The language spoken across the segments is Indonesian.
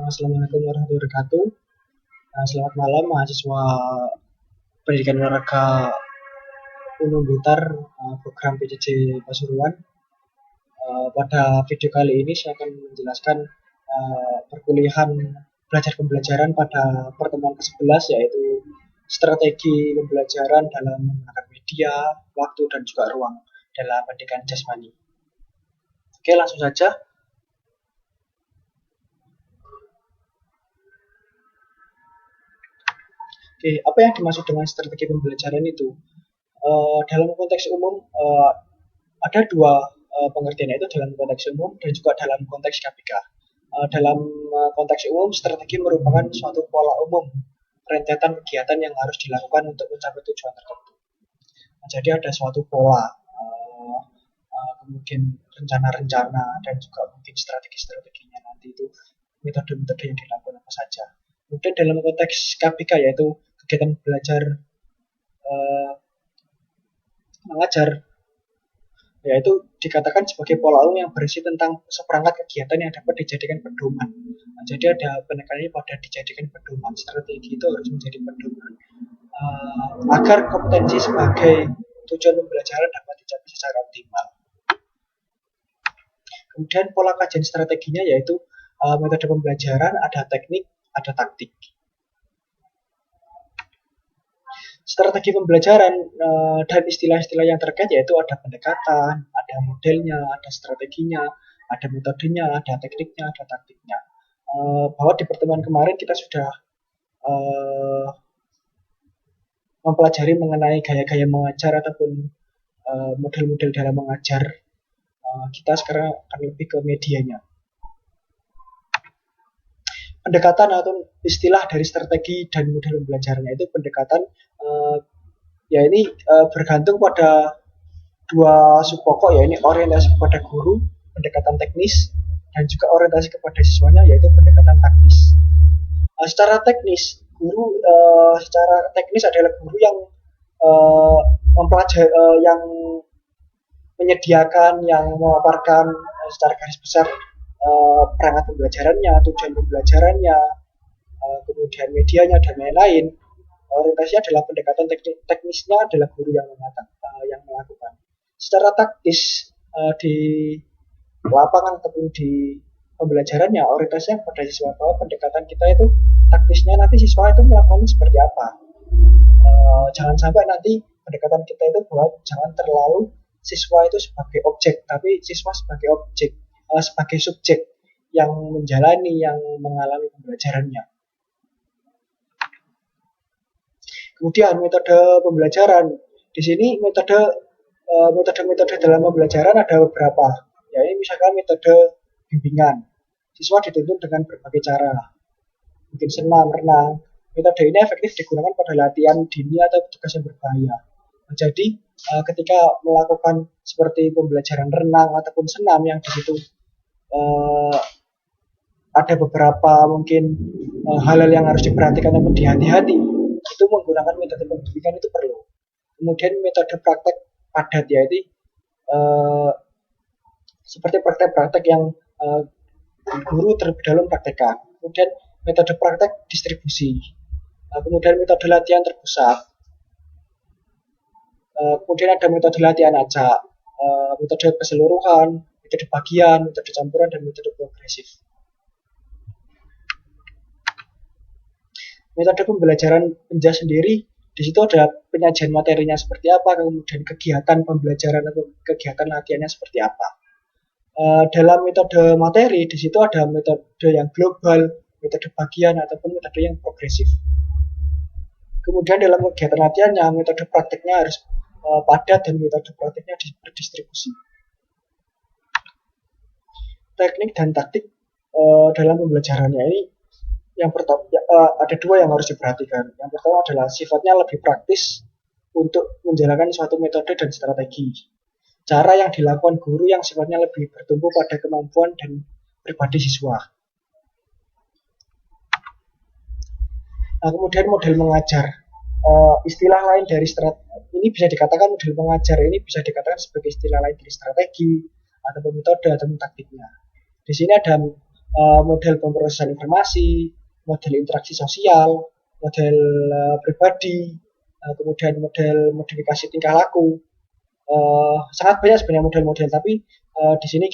Assalamualaikum warahmatullahi wabarakatuh. Selamat malam mahasiswa Pendidikan Olahraga Unum Blitar, program PJJ Pasuruan. Pada video kali ini saya akan menjelaskan perkuliahan belajar pembelajaran pada pertemuan ke-11, yaitu strategi pembelajaran dalam menggunakan media, waktu, dan juga ruang dalam pendidikan jasmani. Oke, langsung saja. Oke, apa yang dimaksud dengan strategi pembelajaran itu? Dalam konteks umum ada dua pengertian, yaitu dalam konteks umum dan juga dalam konteks KPK. Dalam konteks umum, strategi merupakan suatu pola umum rentetan kegiatan yang harus dilakukan untuk mencapai tujuan tertentu. Jadi ada suatu pola, kemudian rencana-rencana, dan juga mungkin strategi-strateginya nanti itu metode-metode yang dilakukan apa saja. Kemudian dalam konteks KPK, yaitu kegiatan belajar mengajar, yaitu dikatakan sebagai pola umum yang berisi tentang seperangkat kegiatan yang dapat dijadikan pedoman. Jadi ada penekanannya pada dijadikan pedoman. Strategi itu harus menjadi pedoman agar kompetensi sebagai tujuan pembelajaran dapat dicapai secara optimal. Kemudian pola kajian strateginya yaitu metode pembelajaran, ada teknik, ada taktik. Strategi pembelajaran dan istilah-istilah yang terkait yaitu ada pendekatan, ada modelnya, ada strateginya, ada metodenya, ada tekniknya, ada taktiknya. Bahwa di pertemuan kemarin kita sudah mempelajari mengenai gaya-gaya mengajar ataupun model-model dalam mengajar. Kita sekarang akan lebih ke medianya. Pendekatan atau istilah dari strategi dan model pembelajarannya itu pendekatan, ya ini bergantung pada dua subpokok, ya ini orientasi kepada guru, pendekatan teknis, dan juga orientasi kepada siswanya, yaitu pendekatan taktis. Secara teknis, guru secara teknis adalah guru yang mempelajari, yang menyediakan, yang memaparkan secara garis besar perangkat pembelajarannya, tujuan pembelajarannya, kemudian medianya dan lain-lain. Orientasinya adalah pendekatan teknisnya adalah guru yang melakukan. Secara taktis di lapangan ataupun di pembelajarannya, orientasinya pada siswa, bahwa pendekatan kita itu taktisnya nanti siswa itu melakukan seperti apa. Jangan sampai nanti pendekatan kita itu bahwa jangan terlalu siswa itu sebagai objek, tapi siswa sebagai objek, sebagai subjek yang menjalani, yang mengalami pembelajarannya. Kemudian metode pembelajaran, di sini metode-metode dalam pembelajaran ada beberapa. Ya, ini misalkan metode bimbingan, siswa dituntun dengan berbagai cara, mungkin senam, renang. Metode ini efektif digunakan pada latihan dini atau tugas yang berbahaya. Jadi ketika melakukan seperti pembelajaran renang ataupun senam yang di situ ada beberapa mungkin hal-hal yang harus diperhatikan atau dihati-hati, itu menggunakan metode pembimbingan itu perlu. Kemudian metode praktek padat, yaitu seperti praktek-praktek yang guru terlebih dahulu praktekkan. Kemudian metode praktek distribusi. Kemudian metode latihan terpusat. Kemudian ada metode latihan acak, metode keseluruhan, metode bagian, metode campuran, dan metode progresif. Metode pembelajaran penjas sendiri, di situ ada penyajian materinya seperti apa, kemudian kegiatan pembelajaran atau kegiatan latihannya seperti apa. Dalam metode materi, di situ ada metode yang global, metode bagian, ataupun metode yang progresif. Kemudian dalam kegiatan latihannya, metode prakteknya harus padat dan metode prakteknya berdistribusi. Teknik dan taktik dalam pembelajarannya ini, yang pertama ada dua yang harus diperhatikan. Yang pertama adalah sifatnya lebih praktis untuk menjalankan suatu metode dan strategi. Cara yang dilakukan guru yang sifatnya lebih bertumpu pada kemampuan dan pribadi siswa. Nah, kemudian model mengajar. Istilah lain dari ini bisa dikatakan model mengajar ini bisa dikatakan sebagai istilah lain dari strategi atau metode atau taktiknya. Di sini ada model pemrosesan informasi, model interaksi sosial, model pribadi, kemudian model modifikasi tingkah laku. Sangat banyak sebenarnya model-model, tapi di sini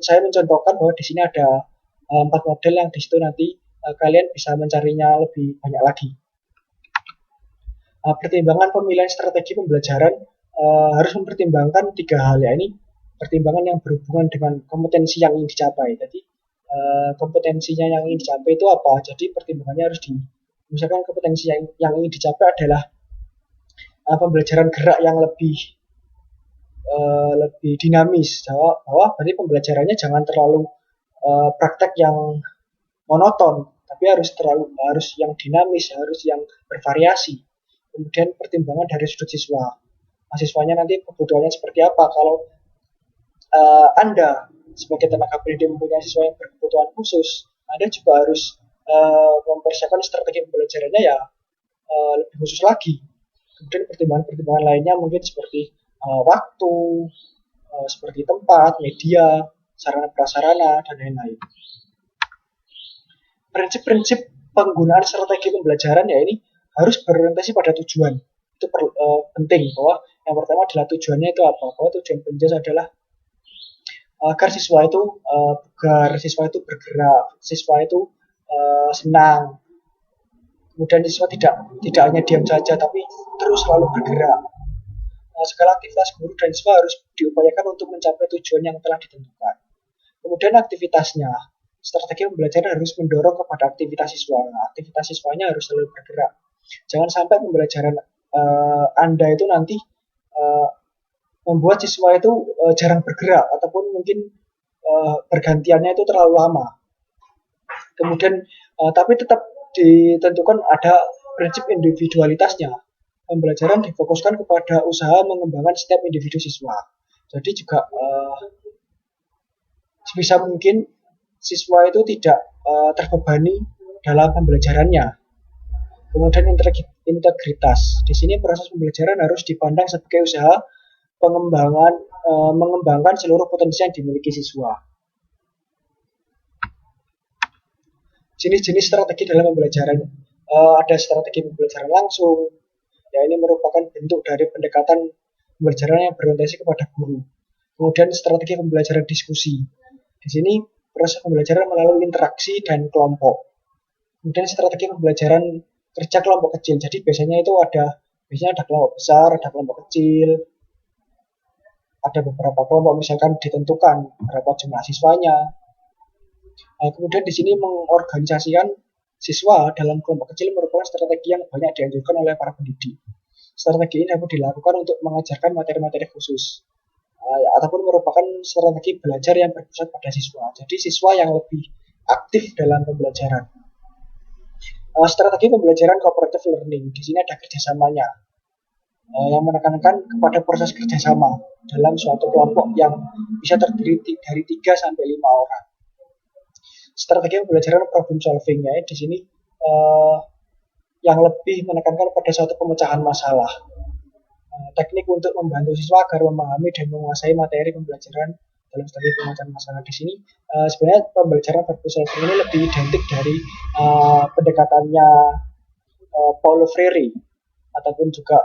saya mencontohkan bahwa di sini ada 4 model yang di situ nanti kalian bisa mencarinya lebih banyak lagi. Pertimbangan pemilihan strategi pembelajaran harus mempertimbangkan 3 hal, ya. Ini pertimbangan yang berhubungan dengan kompetensi yang ingin dicapai. Jadi kompetensinya yang ingin dicapai itu apa? Jadi pertimbangannya harus misalkan kompetensi yang ingin dicapai adalah pembelajaran gerak yang lebih dinamis. Bahwa berarti pembelajarannya jangan terlalu praktek yang monoton, tapi harus yang dinamis, harus yang bervariasi. Kemudian pertimbangan dari sudut siswa. Mahasiswanya nanti kebutuhannya seperti apa. Kalau Anda sebagai tenaga pendidik mempunyai siswa yang berkebutuhan khusus, Anda juga harus mempersiapkan strategi pembelajarannya ya lebih khusus lagi. Kemudian pertimbangan-pertimbangan lainnya mungkin seperti waktu, seperti tempat, media, sarana prasarana, dan lain-lain. Prinsip-prinsip penggunaan strategi pembelajaran ya ini harus berorientasi pada tujuan. Itu penting, bahwa yang pertama adalah tujuannya itu apa. Bahwa tujuan penjas adalah agar siswa itu bugar, siswa itu bergerak, siswa itu senang. Kemudian siswa tidak hanya diam saja, tapi terus selalu bergerak. Segala aktivitas guru dan siswa harus diupayakan untuk mencapai tujuan yang telah ditentukan. Kemudian aktivitasnya, strategi pembelajaran harus mendorong kepada aktivitas siswa. Aktivitas siswanya harus selalu bergerak. Jangan sampai pembelajaran Anda itu nanti membuat siswa itu jarang bergerak, ataupun mungkin bergantiannya itu terlalu lama. Kemudian tapi tetap ditentukan ada prinsip individualitasnya. Pembelajaran difokuskan kepada usaha mengembangkan setiap individu siswa. Jadi juga sebisa mungkin siswa itu tidak terbebani dalam pembelajarannya. Kemudian integritas. Di sini proses pembelajaran harus dipandang sebagai usaha mengembangkan seluruh potensi yang dimiliki siswa. Jenis-jenis strategi dalam pembelajaran. Ada strategi pembelajaran langsung. Ya, ini merupakan bentuk dari pendekatan pembelajaran yang berorientasi kepada guru. Kemudian strategi pembelajaran diskusi. Di sini proses pembelajaran melalui interaksi dan kelompok. Kemudian strategi pembelajaran kerja kelompok kecil. Jadi biasanya ada kelompok besar, ada kelompok kecil, ada beberapa kelompok misalkan ditentukan berapa jumlah siswanya. Kemudian di sini mengorganisasikan siswa dalam kelompok kecil merupakan strategi yang banyak dianjurkan oleh para pendidik. Strategi ini dapat dilakukan untuk mengajarkan materi-materi khusus, ataupun merupakan strategi belajar yang berpusat pada siswa. Jadi siswa yang lebih aktif dalam pembelajaran. Strategi pembelajaran cooperative learning. Di sini ada kerjasamanya, yang menekankan kepada proses kerjasama dalam suatu kelompok yang bisa terdiri dari 3 sampai 5 orang. Strategi pembelajaran problem solving, ya, di sini yang lebih menekankan pada suatu pemecahan masalah. Teknik untuk membantu siswa agar memahami dan menguasai materi pembelajaran dalam strategi pemecahan masalah. Di sini sebenarnya pembelajaran problem solving ini lebih identik dari pendekatannya Paulo Freire, ataupun juga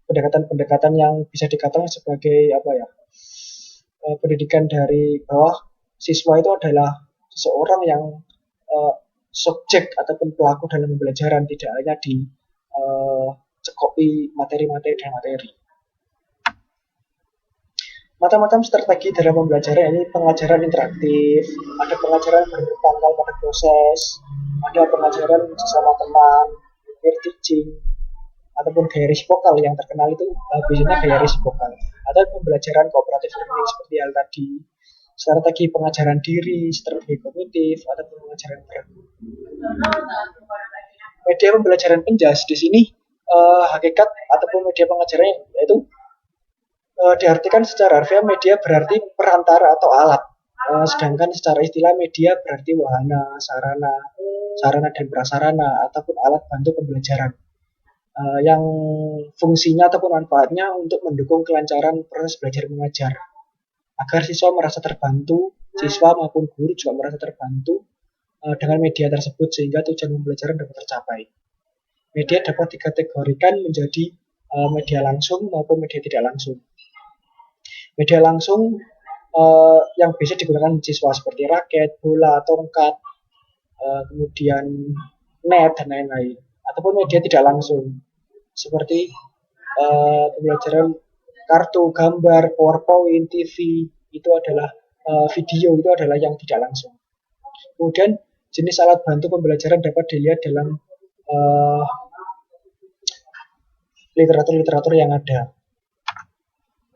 pendekatan-pendekatan yang bisa dikatakan sebagai pendidikan dari bawah. Siswa itu adalah seseorang yang subjek ataupun pelaku dalam pembelajaran, tidak hanya dicekoki materi-materi dan materi. Macam-macam strategi dalam pembelajaran ini: pengajaran interaktif, ada pengajaran berpangkal pada proses, ada pengajaran sesama teman, peer teaching, ataupun gaya resipokal. Yang terkenal itu biasanya gaya resipokal. Ada pembelajaran cooperative learning seperti hal tadi, strategi pengajaran diri, strategi kognitif, atau pengajaran peran. Media pembelajaran penjas di sini hakikat ataupun media pengajaran yaitu diartikan secara harfiah media berarti perantara atau alat, sedangkan secara istilah media berarti wahana, sarana dan prasarana ataupun alat bantu pembelajaran yang fungsinya ataupun manfaatnya untuk mendukung kelancaran proses belajar mengajar agar siswa merasa terbantu, siswa maupun guru juga merasa terbantu dengan media tersebut sehingga tujuan pembelajaran dapat tercapai. Media dapat dikategorikan menjadi media langsung maupun media tidak langsung. Media langsung yang bisa digunakan siswa seperti raket, bola, tongkat, kemudian net dan lain-lain. Ataupun media tidak langsung seperti pembelajaran kartu, gambar, PowerPoint, TV, itu adalah video, itu adalah yang tidak langsung. Kemudian jenis alat bantu pembelajaran dapat dilihat dalam literatur-literatur yang ada.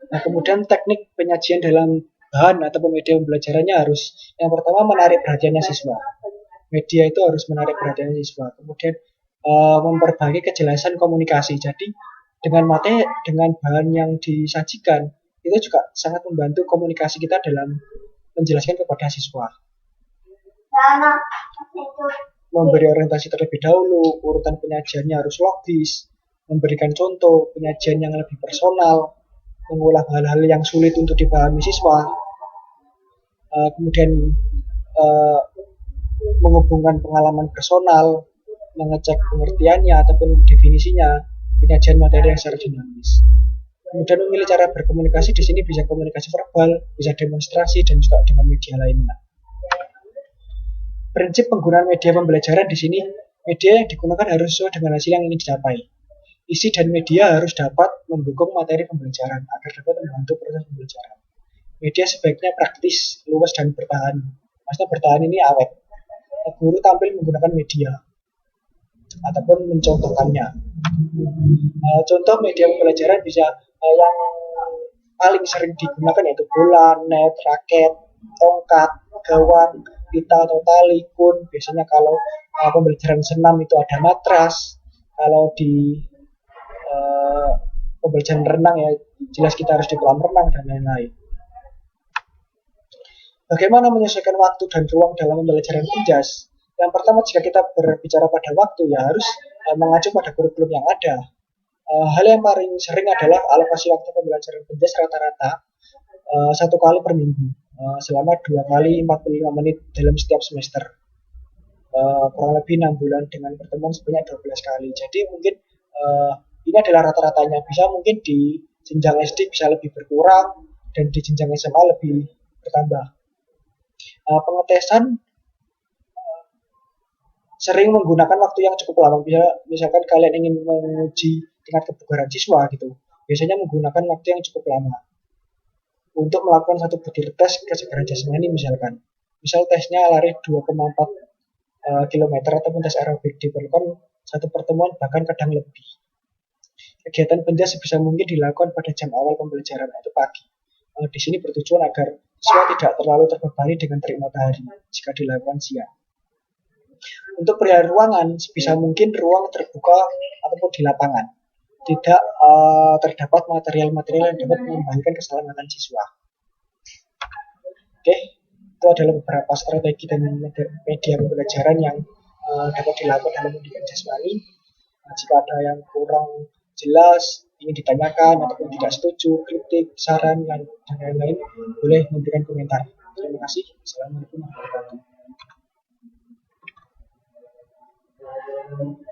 Nah, kemudian teknik penyajian dalam bahan atau media pembelajarannya harus yang pertama menarik perhatiannya siswa. Media itu harus menarik perhatian siswa. Kemudian memperbaiki kejelasan komunikasi. Jadi dengan materi, dengan bahan yang disajikan itu juga sangat membantu komunikasi kita dalam menjelaskan kepada siswa. Memberi orientasi terlebih dahulu, urutan penyajiannya harus logis, memberikan contoh penyajian yang lebih personal, mengulang hal-hal yang sulit untuk dipahami siswa, kemudian menghubungkan pengalaman personal, mengecek pengertiannya ataupun definisinya, penyajian materi yang secara dinamis. Kemudian memilih cara berkomunikasi di sini bisa komunikasi verbal, bisa demonstrasi dan juga dengan media lainnya. Prinsip penggunaan media pembelajaran di sini, media yang digunakan harus sesuai dengan hasil yang ingin dicapai. Isi dan media harus dapat mendukung materi pembelajaran agar dapat membantu proses pembelajaran. Media sebaiknya praktis, luas dan bertahan. Maksudnya bertahan ini awet. Guru tampil menggunakan media ataupun mencontohkannya. Contoh media pembelajaran bisa yang paling sering digunakan yaitu bola, net, raket, tongkat, gawang, pita atau tali, kun. Biasanya kalau pembelajaran senam itu ada matras. Kalau di pembelajaran renang ya jelas kita harus di kolam renang dan lain-lain. Bagaimana menyesuaikan waktu dan ruang dalam pembelajaran PENJAS? Yang pertama, jika kita berbicara pada waktu, ya harus mengacu pada kurikulum yang ada. Hal yang paling sering adalah alokasi waktu pembelajaran PENJAS rata-rata 1 kali per minggu, selama 2 kali 45 menit dalam setiap semester. Kurang lebih 6 bulan dengan pertemuan sebanyak 12 kali. Jadi mungkin ini adalah rata-ratanya. Bisa mungkin di jenjang SD bisa lebih berkurang dan di jenjang SMA lebih bertambah. Pengetesan sering menggunakan waktu yang cukup lama. Misalkan kalian ingin menguji tingkat kebugaran siswa gitu, biasanya menggunakan waktu yang cukup lama untuk melakukan satu butir tes kesegaran jasmani misalkan. Misal tesnya lari 2,4 km ataupun tes aerobik, diperlukan satu pertemuan bahkan kadang lebih. Kegiatan PENJAS sebisa mungkin dilakukan pada jam awal pembelajaran, yaitu pagi. Di sini bertujuan agar siswa tidak terlalu terbebani dengan terik matahari jika dilakukan siang. Untuk perihal ruangan, sebisa mungkin ruang terbuka ataupun di lapangan. Tidak terdapat material-material yang dapat membahayakan keselamatan siswa. Oke, itu adalah beberapa strategi dan media pembelajaran yang dapat dilakukan dalam pendidikan jasmani. Jika ada yang kurang jelas, ingin ditanyakan ataupun tidak setuju, kritik, saran, dan lain-lain, boleh memberikan komentar. Terima kasih. Assalamualaikum warahmatullahi wabarakatuh.